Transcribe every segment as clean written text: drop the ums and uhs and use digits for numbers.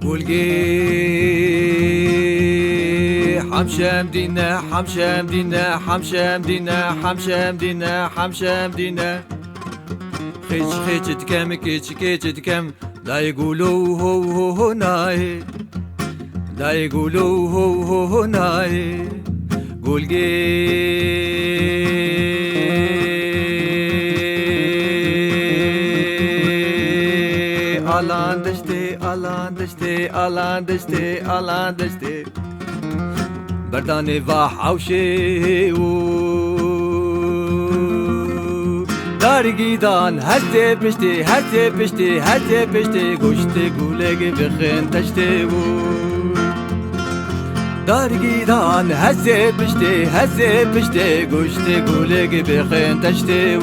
قولي حمشام دينا حمشام دينا حمشام دينا حمشام دينا حمشام دينا خيج خيج تكم كيج كيج تكم لا يقولوا هو ناي لا يقولوا هو ناي قولي alan dişti, alan dişti, alan dişti, alan dişti. Berdane vah avşe Dargidan her tepişti, her tepişti, her tepişti. Goşte gule gibi xentaşti Dargidan her tepişti, her tepişti. Goşte gule gibi xentaşti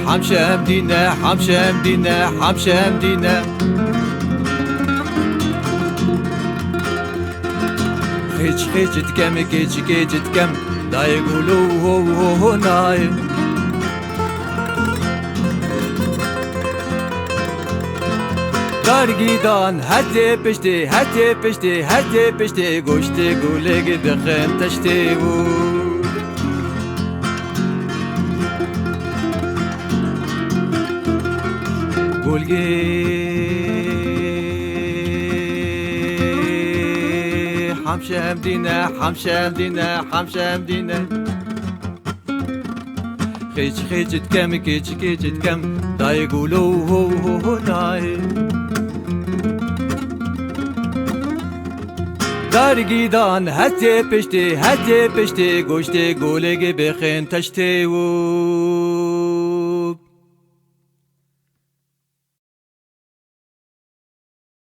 حمشام دينا حمشام دينا حمشام دينا خيج خيج تكم كيج كيج تكم لا يقولوا هو ناي Dargidan her tepişti, her tepişti, her tepişti. Goşte gule gibi xentaşti Gulgi حمشام دينا حمشام دينا حمشام دينا خيج خيج تكم كيج كيج تكم لا يقولوا هو ناي Dargidan her tepişti, her tepişti. Goşte gule gibi xentaşti